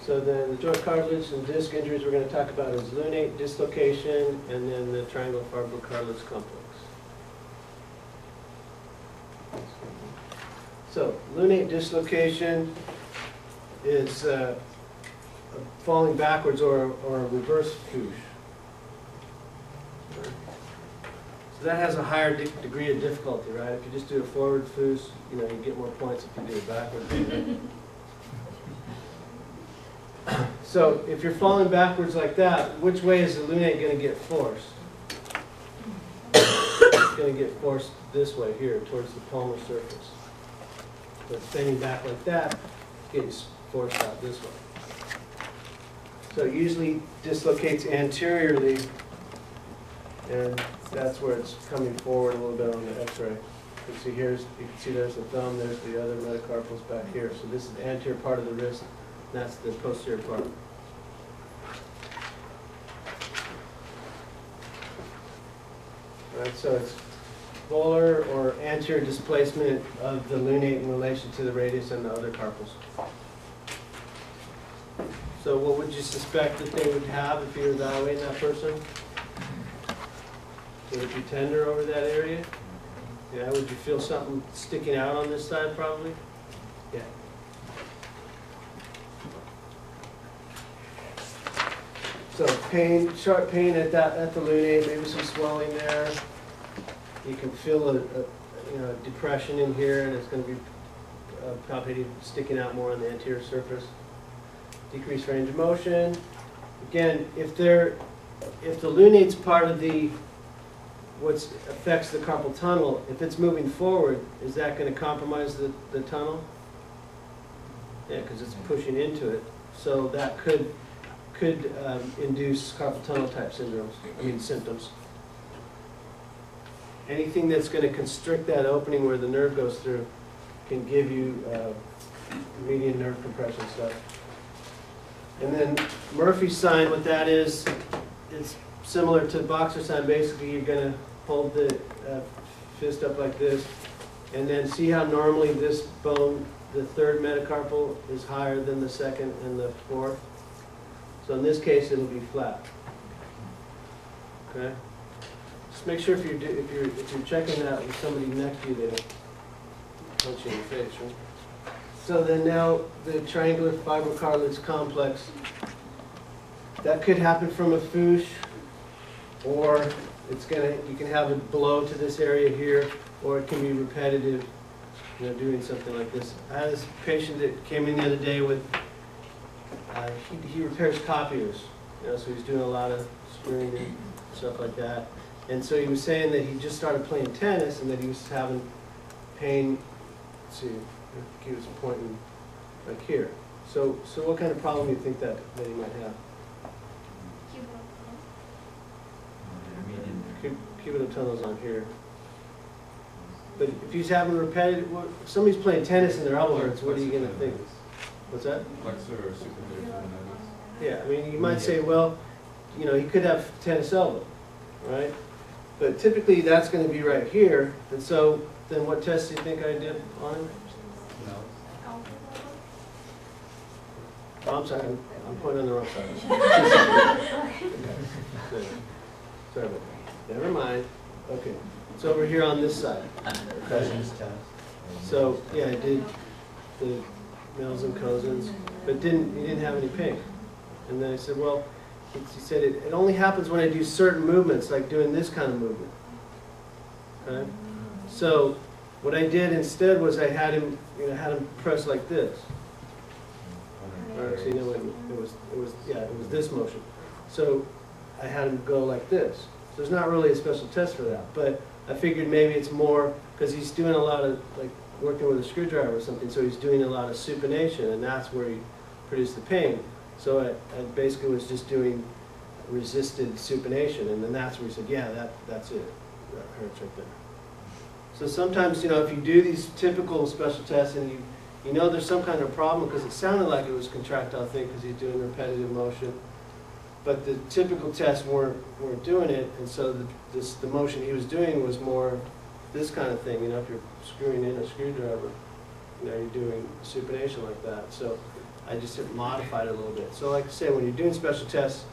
So then the joint cartilage and disc injuries we're going to talk about is lunate dislocation and then the triangle fibrocartilage complex. So lunate dislocation is falling backwards or a reverse foosh. So that has a higher degree of difficulty, right? If you just do a forward foosh, you get more points if you do it backwards. So if you're falling backwards like that, which way is the lunate going to get forced? It's going to get forced this way here, towards the palmar surface. So it's bending back like that, it's getting forced out this way. So it usually dislocates anteriorly, and that's where it's coming forward a little bit on the x-ray. You can see there's the thumb, there's the other metacarpals back here. So this is the anterior part of the wrist, and that's the posterior part. All right, so it's volar or anterior displacement of the lunate in relation to the radius and the other carpals. So what would you suspect that they would have if you were evaluating that person? Would it be tender over that area? Yeah, would you feel something sticking out on this side probably? Yeah. So pain, sharp pain at the lunate, maybe some swelling there. You can feel a depression in here, and it's going to be palpating, sticking out more on the anterior surface. Decreased range of motion. Again, if the lunate's part of what affects the carpal tunnel, if it's moving forward, is that going to compromise the tunnel? Yeah, because it's pushing into it. So that could induce carpal tunnel type symptoms. Anything that's going to constrict that opening where the nerve goes through can give you median nerve compression stuff. And then Murphy's sign, what that is, it's similar to boxer sign. Basically, you're going to hold the fist up like this, and then see how normally this bone, the third metacarpal, is higher than the second and the fourth. So in this case, it'll be flat. Okay. Just make sure if you're checking that with somebody next to you, they don't punch you in the face, right? So then now the triangular fibrocartilage complex, that could happen from a foosh, or you can have a blow to this area here, or it can be repetitive, doing something like this. I had this patient that came in the other day with, he repairs copiers, so he's doing a lot of screwing and stuff like that. And so he was saying that he just started playing tennis and that he was having pain. Let's see, he was pointing like here. So what kind of problem do you think that he might have? Cubital tunnel's on here. But if he's having repetitive, if somebody's playing tennis and their elbow hurts, what are you going to think? What's that? Flexor or supinator. Yeah, I mean, you might say, well, he could have tennis elbow, right? But typically that's going to be right here. And so then what test do you think I did on him? No. Oh, I'm sorry, I'm pointing on the wrong side. Good. Sorry about that. Never mind. Okay. It's over here on this side. Okay. So yeah, I did the Mills and Cosins, but he didn't have any pain. And then I said, well, he said it only happens when I do certain movements, like doing this kind of movement. Okay. So what I did instead was I had him press like this. Or actually, no, it was this motion. So I had him go like this. So there's not really a special test for that, but I figured maybe it's more because he's doing a lot of working with a screwdriver or something. So he's doing a lot of supination, and that's where he produced the pain. So I basically was just doing resisted supination, and then that's where he said, yeah, that's it. That hurts right there. So sometimes, if you do these typical special tests and you know there's some kind of problem, because it sounded like it was contractile thing because he's doing repetitive motion, but the typical tests weren't doing it, and so the motion he was doing was more this kind of thing. If you're screwing in a screwdriver, you're doing supination like that. So I just modified it a little bit. So like I say, when you're doing special tests,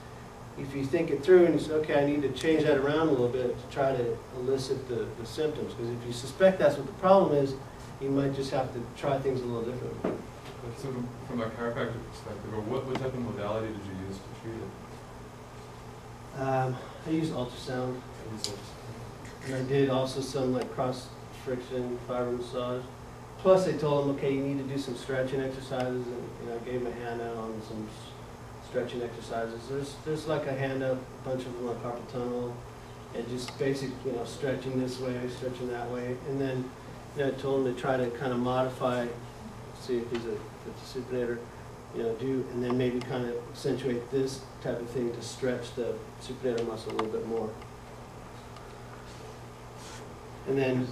if you think it through and you say, okay, I need to change that around a little bit to try to elicit the symptoms. Because if you suspect that's what the problem is, you might just have to try things a little differently. So from a chiropractic perspective, or what type of modality did you use to treat it? I used ultrasound. And I did also some like cross friction fiber massage. Plus I told them, okay, you need to do some stretching exercises, and I gave them a handout on some stretching exercises. There's like a handout, a bunch of them on carpal tunnel, and just basic, stretching this way, stretching that way. And then I told them to try to kind of modify, see if it's a supinator, do, and then maybe kind of accentuate this type of thing to stretch the supinator muscle a little bit more. And then,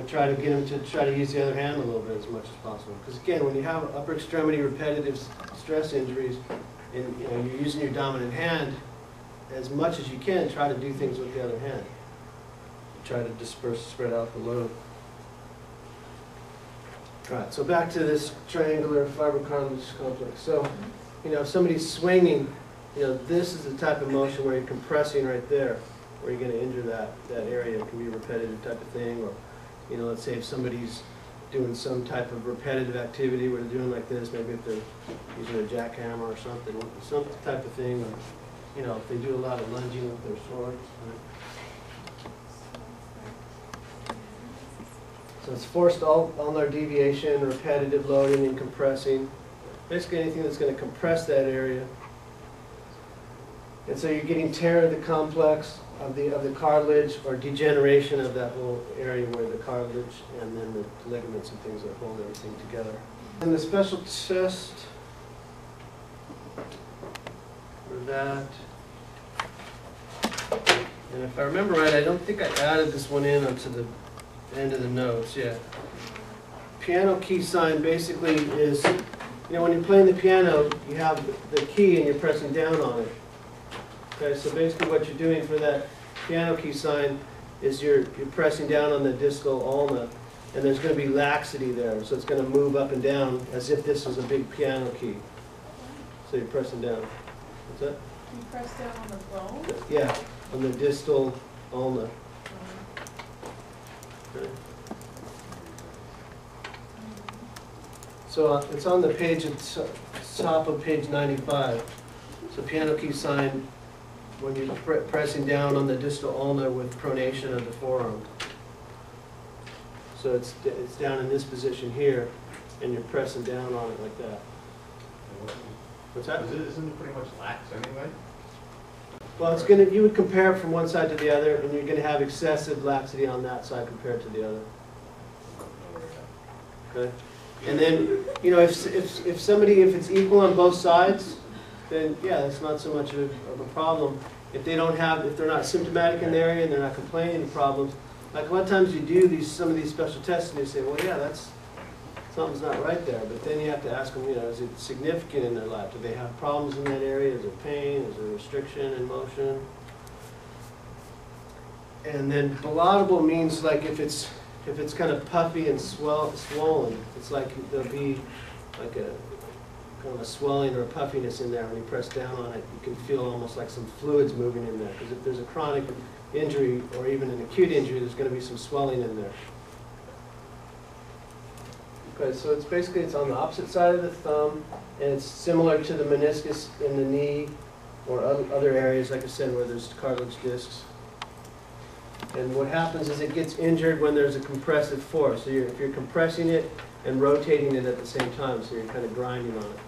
try to get them to try to use the other hand a little bit as much as possible. Because again, when you have upper extremity repetitive stress injuries, and you're using your dominant hand, as much as you can, try to do things with the other hand. Try to spread out the load. All right, so back to this triangular fibrocartilage complex. So, if somebody's swinging, this is the type of motion where you're compressing right there, where you're going to injure that area. It can be a repetitive type of thing, or, let's say if somebody's doing some type of repetitive activity where they're doing like this, maybe if they're using a jackhammer or something, some type of thing, or, if they do a lot of lunging with their sword. So it's forced ulnar deviation, repetitive loading, and compressing. Basically anything that's going to compress that area. And so you're getting tear of the complex of the cartilage, or degeneration of that whole area where the cartilage and then the ligaments and things that hold everything together. And the special test for that, and if I remember right, I don't think I added this one in onto the end of the notes. Yeah. Piano key sign basically is, when you're playing the piano, you have the key and you're pressing down on it. Okay, so basically what you're doing for that piano key sign is you're pressing down on the distal ulna, and there's going to be laxity there, so it's going to move up and down as if this was a big piano key. So you're pressing down. What's that? You press down on the bone? Yeah, on the distal ulna. Okay. So it's on the page at the top of page 95. So piano key sign, when you're pressing down on the distal ulna with pronation of the forearm. So it's down in this position here, and you're pressing down on it like that. What's that? Isn't it pretty much lax anyway? Well, you would compare it from one side to the other, and you're gonna have excessive laxity on that side compared to the other. Okay? And then, if it's equal on both sides, then yeah, that's not so much of a problem. If they're not symptomatic in the area and they're not complaining of problems, like a lot of times you do some of these special tests and you say, well, yeah, something's not right there. But then you have to ask them, is it significant in their life? Do they have problems in that area? Is there pain? Is there restriction in motion? And then palatable means like if it's kind of puffy and swollen, it's like there'll be like a kind of a swelling or a puffiness in there. When you press down on it, you can feel almost like some fluids moving in there. Because if there's a chronic injury or even an acute injury, there's going to be some swelling in there. Okay, so it's on the opposite side of the thumb, and it's similar to the meniscus in the knee or other areas, like I said, where there's cartilage discs. And what happens is it gets injured when there's a compressive force. So if you're compressing it and rotating it at the same time, so you're kind of grinding on it.